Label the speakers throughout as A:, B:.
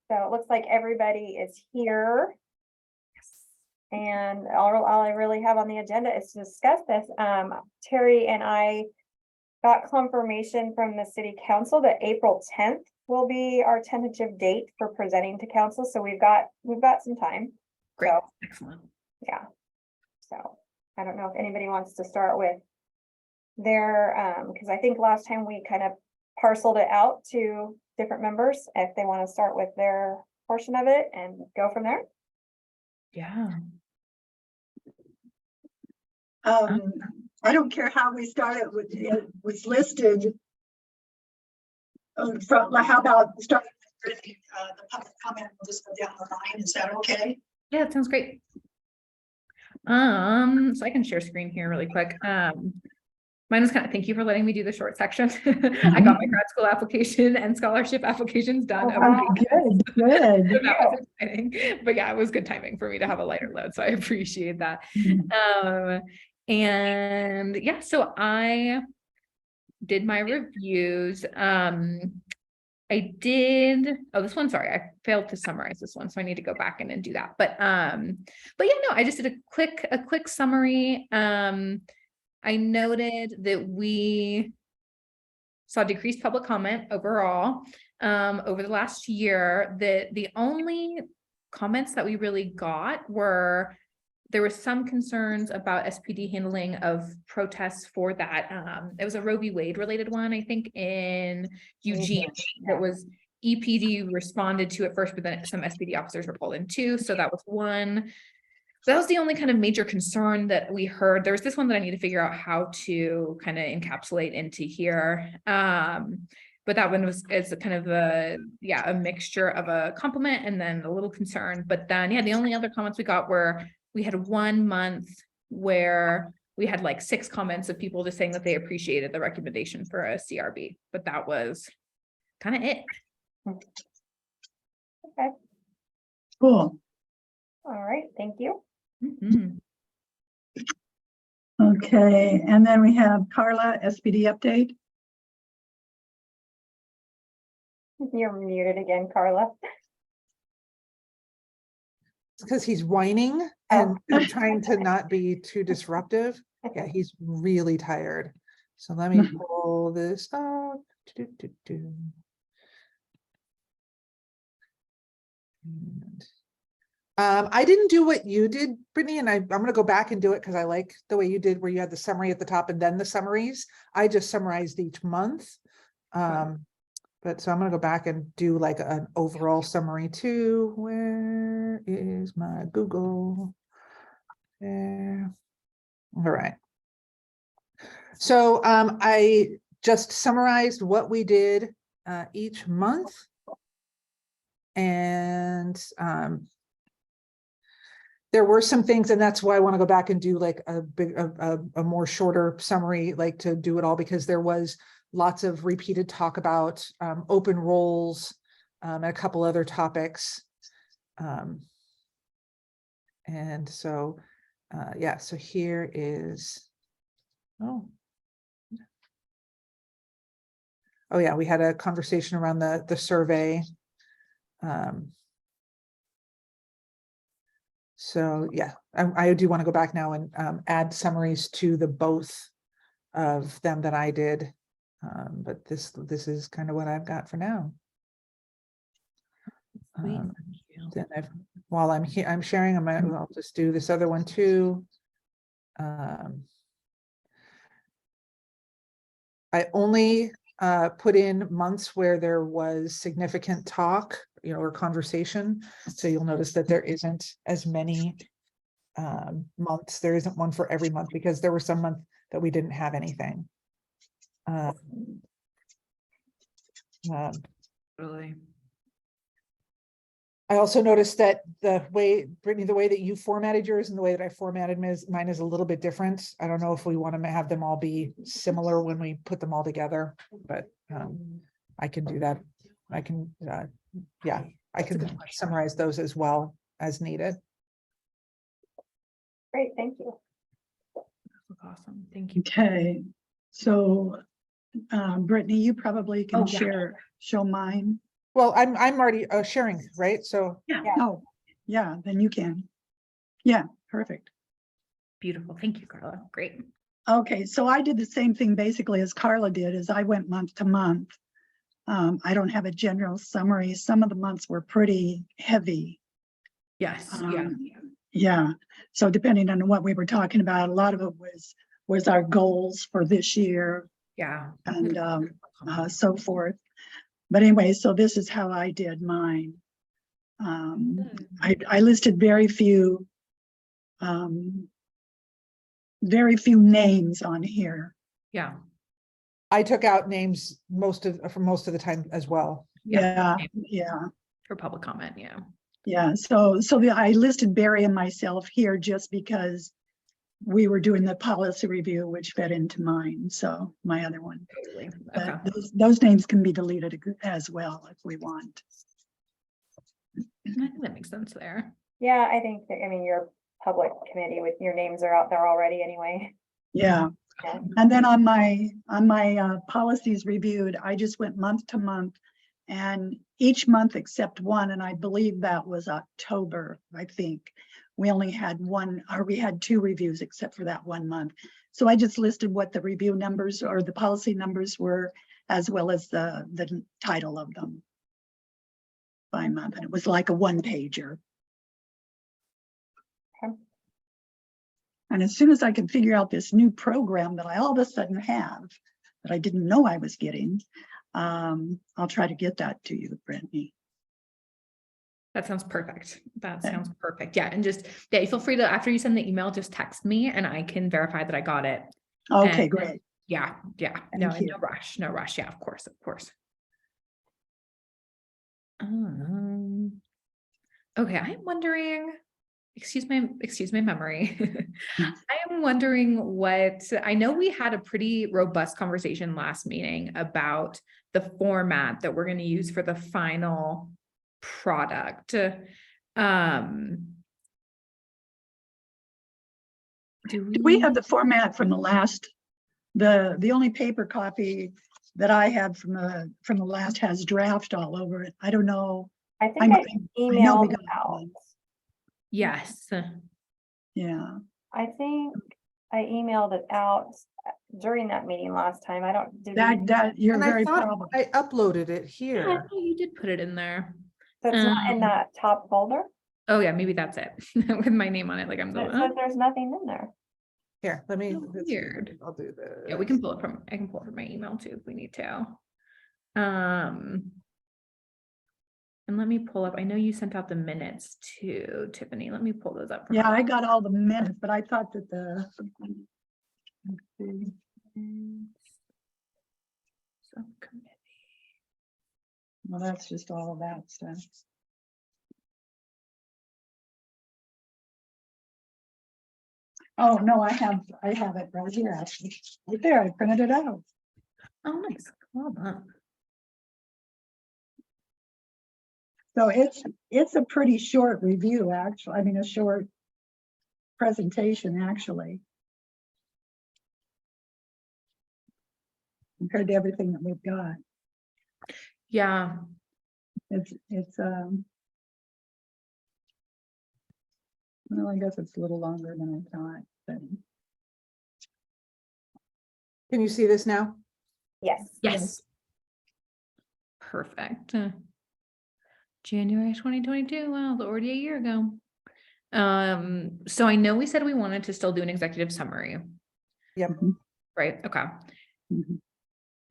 A: So it looks like everybody is here. And all I really have on the agenda is to discuss this. Terry and I got confirmation from the city council that April 10th will be our tentative date for presenting to council. So we've got some time.
B: Great.
A: So,
B: Excellent.
A: yeah. So I don't know if anybody wants to start with their, because I think last time we kind of parceled it out to different members, if they want to start with their portion of it and go from there.
B: Yeah.
C: I don't care how we start it. It was listed. From how about starting with the public comment? We'll just go down the line. Is that okay?
B: Yeah, it sounds great. So I can share screen here really quick. Mine was thank you for letting me do the short section. I got my grad school application and scholarship applications done.
C: Good.
B: So that was exciting. But yeah, it was good timing for me to have a lighter load. So I appreciate that. And yeah, so I did my reviews. I did, this one, sorry, I failed to summarize this one, so I need to go back in and do that. But yeah, no, I just did a quick summary. I noted that we saw decreased public comment overall over the last year. That the only comments that we really got were there were some concerns about SPD handling of protests for that. It was a Roe v. Wade related one, I think, in Eugene. That was EPD responded to at first, but then some SPD officers were pulled in too. So that was one. So that was the only kind of major concern that we heard. There was this one that I need to figure out how to kind of encapsulate into here. But that one is kind of a mixture of a compliment and then a little concern. But then, yeah, the only other comments we got were, we had 1 month where we had like 6 comments of people just saying that they appreciated the recommendation for a CRB, but that was kind of it.
A: Okay.
C: Cool.
A: All right. Thank you.
C: Okay. And then we have Carla, SPD update.
A: You're muted again, Carla.
D: Because he's whining and trying to not be too disruptive. Yeah, he's really tired. So let me pull this up. I didn't do what you did, Brittany, and I'm going to go back and do it because I like the way you did, where you had the summary at the top and then the summaries. I just summarized each month. But so I'm going to go back and do like an overall summary too. Where is my Google? There. All right. So I just summarized what we did each month. And there were some things, and that's why I want to go back and do like a more shorter summary, like to do it all, because there was lots of repeated talk about open roles and a couple other topics. And so, yeah, so here is, oh yeah, we had a conversation around the survey. So yeah, I do want to go back now and add summaries to the both of them that I did. But this is kind of what I've got for now. Then while I'm here, I'm sharing, I'll just do this other one too. I only put in months where there was significant talk, or conversation. So you'll notice that there isn't as many months. There isn't one for every month, because there were some months that we didn't have anything.
B: Really.
D: I also noticed that the way, Brittany, the way that you formatted yours and the way that I formatted mine is a little bit different. I don't know if we want to have them all be similar when we put them all together, but I can do that. I can, yeah, I can summarize those as well as needed.
A: Great, thank you.
B: Awesome, thank you.
C: Okay, so Brittany, you probably can
B: Yeah.
C: show mine.
D: Well, I'm already sharing, right? So,
C: Yeah,
A: Yeah.
C: no, yeah, then you can. Yeah, perfect.
B: Beautiful. Thank you, Carla. Great.
C: Okay, so I did the same thing basically as Carla did, as I went month to month. I don't have a general summary. Some of the months were pretty heavy.
B: Yes, yeah.
C: Yeah, so depending on what we were talking about, a lot of it was our goals for this year
B: Yeah.
C: and so forth. But anyway, so this is how I did mine. I listed very few names on here.
B: Yeah.
D: I took out names for most of the time as well.
C: Yeah,
B: same.
C: yeah.
B: For public comment, yeah.
C: Yeah, so I listed Barry and myself here just because we were doing the policy review, which fed into mine, so my other one.
B: Totally.
C: But
B: Okay.
C: those names can be deleted as well if we want.
B: I think that makes sense there.
A: Yeah, I think that, I mean, your public committee with your names are out there already anyway.
C: Yeah,
A: Yeah.
C: and then on my policies reviewed, I just went month to month. And each month except one, and I believe that was October, I think. We only had one, or we had two reviews except for that 1 month. So I just listed what the review numbers or the policy numbers were, as well as the title of them by month. And it was like a 1-pager.
A: Okay.
C: And as soon as I can figure out this new program that I all of a sudden have, that I didn't know I was getting, I'll try to get that to you, Brittany.
B: That sounds perfect. That sounds perfect. Yeah. And just, yeah, feel free to, after you send the email, just text me and I can verify that I got it.
C: Okay,
B: And-
C: great.
B: Yeah. Yeah. No,
C: Thank you.
B: no rush. No rush. Yeah, of course. Of course. Okay. I'm wondering, excuse my memory. I am wondering what, I know we had a pretty robust conversation last meeting about the format that we're going to use for the final product. Do
C: We have the format from the last, the only paper copy that I had from the last has draft all over it. I don't know.
A: I
C: I
A: think I
C: know we
A: emailed
C: got
A: out.
C: one.
B: Yes.
C: Yeah,
A: I think I emailed it out during that meeting last time. I don't, did we?
C: that you're
D: And I
C: very
D: thought
C: probably.
D: I uploaded it
B: Yeah, I
D: here.
B: thought you did put it in there.
A: So it's not in that top folder?
B: Oh yeah, maybe that's it with my name on it. Like I'm
A: It
B: the
A: says there's nothing in there.
D: Here, let me.
B: Oh, weird.
D: I'll do this.
B: yeah, we can pull it from, I can pull it from my email too if we need to. And let me pull up, I know you sent out the minutes to Tiffany. Let me pull those up. from
C: Yeah,
B: her.
C: I got all the minutes, but I thought that let's see.
B: Subcommittee.
C: Well, that's just all of that stuff. Oh, no, I have it right here, actually. Right there, I printed it out.
B: Oh, nice. Well done.
C: So it's a pretty short review, actually. I mean, a short presentation, actually. Compared to everything that we've got.
B: Yeah,
C: Well, I guess it's a little longer than I thought, but
D: Can you see this now?
A: Yes.
B: yes. Perfect. January 2022. Wow, already a year ago. So I know we said we wanted to still do an executive summary,
D: Yep.
B: right? Okay.
C: mhm.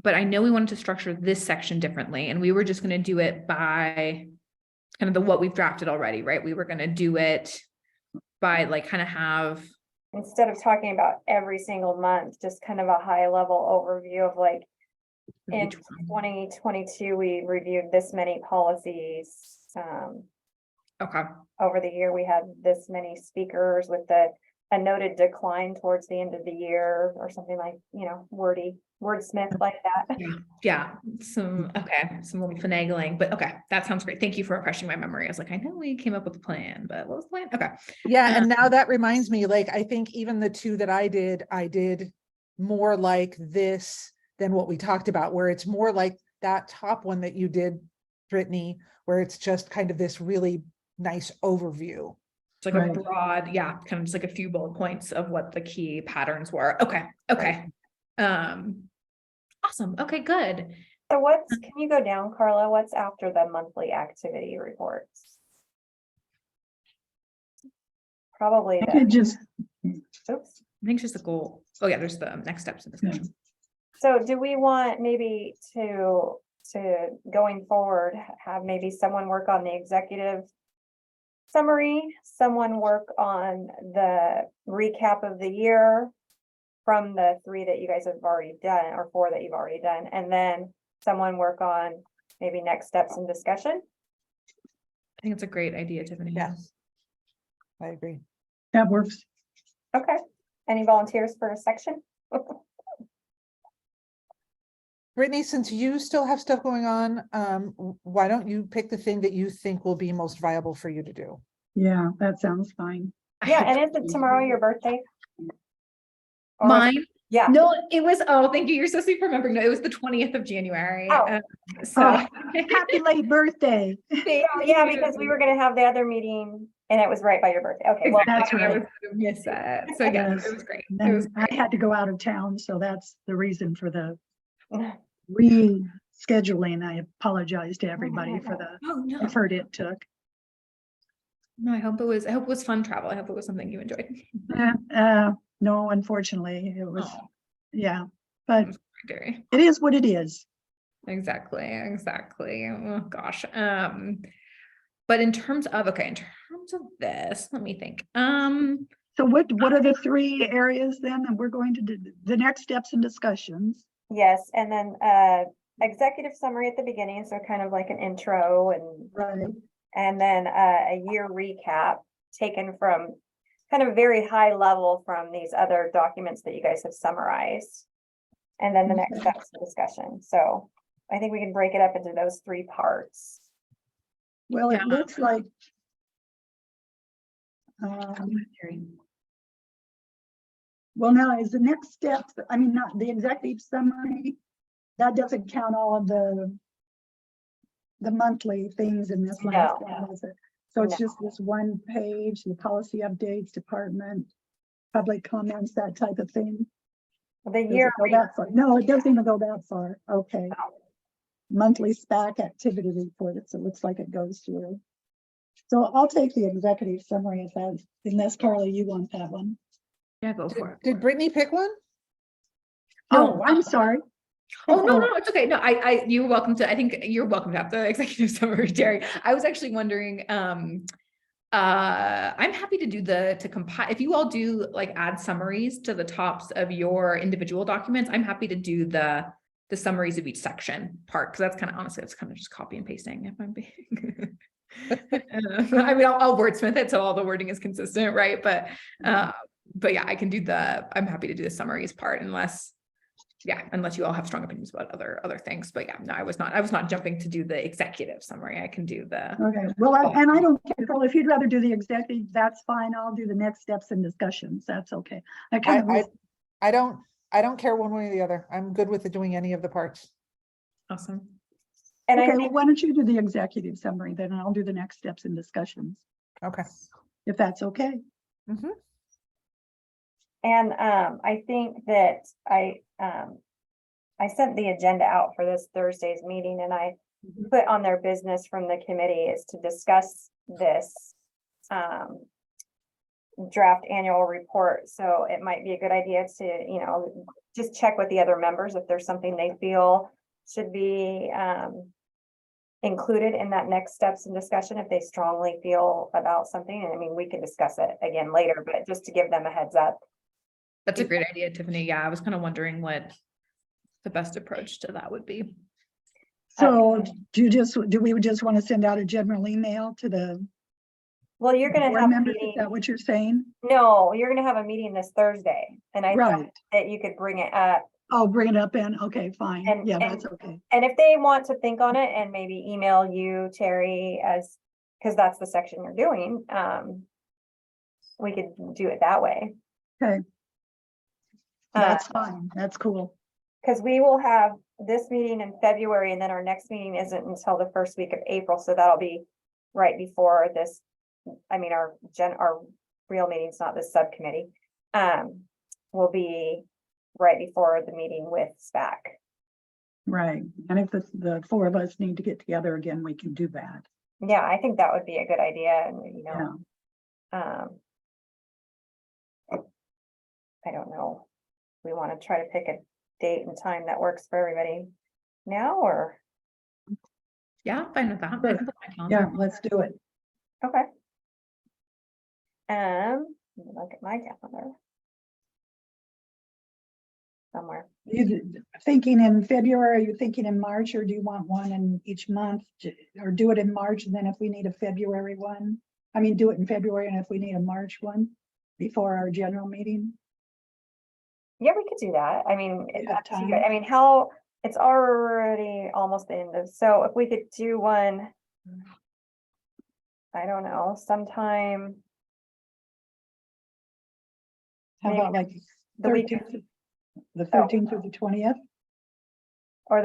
B: But I know we wanted to structure this section differently, and we were just going to do it by kind of the what we've drafted already, right? We were going to do it by like kind of have,
A: Instead of talking about every single month, just kind of a high level overview of like, in
B: each one.
A: 2022, we reviewed this many policies.
B: Okay.
A: Over the year, we had this many speakers with a noted decline towards the end of the year or something like, wordsmith like that.
B: Yeah. Some little finagling, but okay. That sounds great. Thank you for refreshing my memory. I was like, I know we came up with a plan, but what was the plan? Okay.
D: Yeah, and now that reminds me, like, I think even the two that I did more like this than what we talked about, where it's more like that top one that you did Brittany, where it's just kind of this really nice overview.
B: It's like a
C: Right.
B: broad, yeah, kind of just like a few bullet points of what the key patterns were. Okay. Awesome. Okay, good.
A: So what's, can you go down, Carla? What's after the monthly activity reports? Probably
C: I could
A: the,
C: just,
A: oops.
B: I think it's just the goal. Oh yeah, there's the next steps in discussion.
A: So do we want maybe to going forward, have maybe someone work on the executive summary, someone work on the recap of the year from the 3 that you guys have already done, or 4 that you've already done, and then someone work on maybe next steps in discussion?
B: I think it's a great idea, Tiffany.
D: Yes. I agree.
C: that works.
A: Okay. Any volunteers for a section?
D: Brittany, since you still have stuff going on, why don't you pick the thing that you think will be most viable for you to do?
C: Yeah, that sounds fine.
A: Yeah, and is it tomorrow your birthday? Or-
B: Mine?
A: Yeah.
B: No, it was, oh, thank you. You're so sweet for remembering. No, it was the 20th of January.
A: Oh.
B: So
C: Happy late birthday.
B: thank
A: Yeah,
B: you.
A: because we were gonna have the other meeting and it was right by your birthday. Okay, well,
C: That's
B: I
C: right.
B: was gonna miss it. So yeah,
C: Yes.
B: it was great.
C: And
B: It was
C: then I
B: great.
C: had to go out of town, so that's the reason for the rescheduling. I apologize to everybody for the
B: Oh, no.
C: effort it took.
B: No, I hope it was fun travel. I hope it was something you enjoyed.
C: No, unfortunately, it was,
B: Oh,
C: yeah, but
B: Jerry.
C: it is what it is.
B: Exactly. Oh gosh. But in terms of, okay, in terms of this, let me think.
C: So what are the 3 areas then that we're going to do? The next steps and discussions?
A: yes, and then executive summary at the beginning, so kind of like an intro
C: Right.
A: and then a year recap taken from kind of very high level from these other documents that you guys have summarized. And then the next steps of discussion. So I think we can break it up into those 3 parts.
C: Well, it
B: Yeah.
C: looks like. Well, now is the next step, I mean, not the executive summary, that doesn't count all of the monthly things in this last
A: No.
C: one, is it? So it's
A: No.
C: just this one page, the policy updates, department, public comments, that type of thing.
A: The
C: Does
A: year,
C: it go that far? No, it doesn't even go that far. Okay. Monthly SPAC activity report. It looks like it goes through. So I'll take the executive summary if that, unless Carly, you want that one.
B: Yeah, go for it.
D: Did Brittany pick one?
C: Oh, I'm sorry.
B: Oh, no, it's okay. No, you're welcome to, I think you're welcome to have the executive summary, Jerry. I was actually wondering, I'm happy to do to compile, if you all do like add summaries to the tops of your individual documents, I'm happy to do the summaries of each section part, because that's kind of, honestly, it's kind of just copy and pasting if I'm being. I mean, I'll wordsmith it so all the wording is consistent, right? But yeah, I can do I'm happy to do the summaries part unless you all have strong opinions about other things. But yeah, no, I was not jumping to do the executive summary. I can do the.
C: Okay, well, and I don't care, Carl, if you'd rather do the executive, that's fine. I'll do the next steps and discussions. That's okay.
D: I don't care one way or the other. I'm good with doing any of the parts.
B: Awesome.
A: and I
C: Okay, well,
A: think,
C: why don't you do the executive summary, then I'll do the next steps and discussions,
D: Okay.
C: if that's okay.
D: Mhm.
A: and I think that I sent the agenda out for this Thursday's meeting, and I put on their business from the committee is to discuss this draft annual report. So it might be a good idea to, just check with the other members if there's something they feel should be included in that next steps in discussion, if they strongly feel about something. And I mean, we can discuss it again later, but just to give them a heads up.
B: That's a great idea, Tiffany. Yeah, I was kind of wondering what the best approach to that would be.
C: So do we just want to send out a general email to the
A: Well, you're gonna
C: board
A: have a
C: members? Is
A: meeting.
C: that what you're saying?
A: No, you're gonna have a meeting this Thursday, and I thought
C: Right.
A: that you could bring it up.
C: Oh, bring it up in, okay, fine.
A: And-
C: Yeah,
A: and-
C: that's okay.
A: And if they want to think on it and maybe email you, Terry, because that's the section you're doing, we could do it that way.
C: Okay.
A: Uh,
C: That's fine. That's cool.
A: because we will have this meeting in February and then our next meeting isn't until the first week of April, so that'll be right before this. I mean, our real meeting's not this subcommittee, will be right before the meeting with SPAC.
C: Right, and if the four of us need to get together again, we can do that.
A: Yeah, I think that would be a good idea, and
C: Yeah,
A: I don't know. We want to try to pick a date and time that works for everybody now, or,
B: Yeah, I'm fine with that. I
C: Sure.
B: can put my
C: yeah,
B: calendar.
C: let's do it.
A: okay. Let me look at my calendar. Somewhere.
C: You thinking in February, are you thinking in March, or do you want one in each month? Or do it in March, and then if we need a February one, I mean, do it in February, and if we need a March one before our general meeting?
A: Yeah, we could do that. I mean,
C: You have
A: up to you
C: time?
A: guys. I mean, it's already almost the end of, so if we could do one. I don't know, sometime
C: How
A: Maybe
C: about like
A: the week,
C: 13th, the 13th or the 20th?
A: or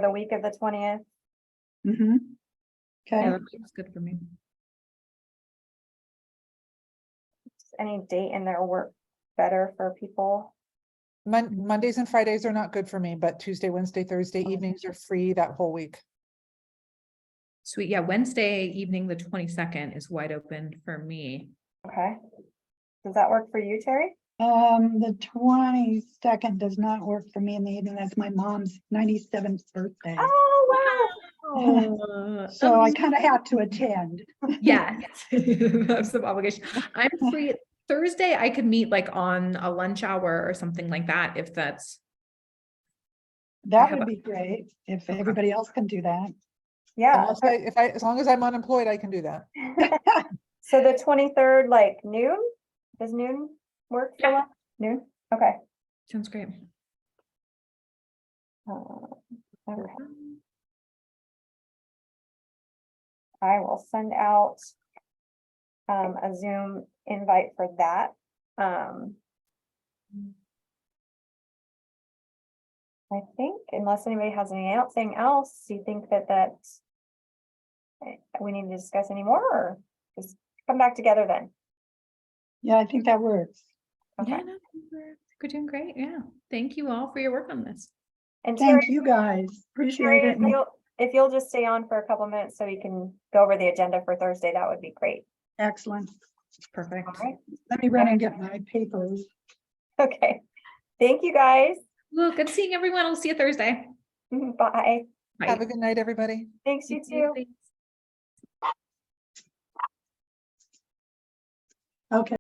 A: the week of the 20th.
C: Mm-hmm.
B: Yeah,
C: Okay,
B: that looks good for me.
A: Any date in there work better for people?
D: Mondays and Fridays are not good for me, but Tuesday, Wednesday, Thursday evenings are free that whole week.
B: Sweet. Yeah, Wednesday evening, the 22nd is wide open for me.
A: Okay. Does that work for you, Terry?
C: the 22nd does not work for me in the evening. That's my mom's 97th birthday.
A: Oh,
B: Oh,
C: So I kind of have to attend.
B: yeah, have some obligation. I'm free Thursday. I could meet like on a lunch hour or something like that, if that's.
C: That
B: have
C: would
B: a-
C: be great if
B: Okay.
C: everybody else can do that.
A: Yeah.
D: As long as I'm unemployed, I can do that.
A: So the 23rd, like noon? Does noon work for
B: Yeah.
A: us? Noon? Okay.
B: Sounds great.
A: Okay. I will send out a Zoom invite for that. I think unless anybody has anything else, you think that we need to discuss anymore, or just come back together then?
C: Yeah, I think that works.
A: Okay.
B: Yeah, no, we're doing great. Yeah. Thank you all for your work on this.
A: And Terry,
C: Thank you guys. Appreciate
A: Terry,
C: it.
A: if you'll just stay on for a couple minutes so we can go over the agenda for Thursday, that would be great.
C: Excellent.
B: Perfect.
A: All right.
C: Let me run and get my papers.
A: Okay. Thank you, guys.
B: Well, good seeing everyone. I'll see you Thursday.
A: Bye.
D: Have
B: Bye.
D: a good night, everybody.
A: Thanks, you too.
B: Thanks.
C: Okay.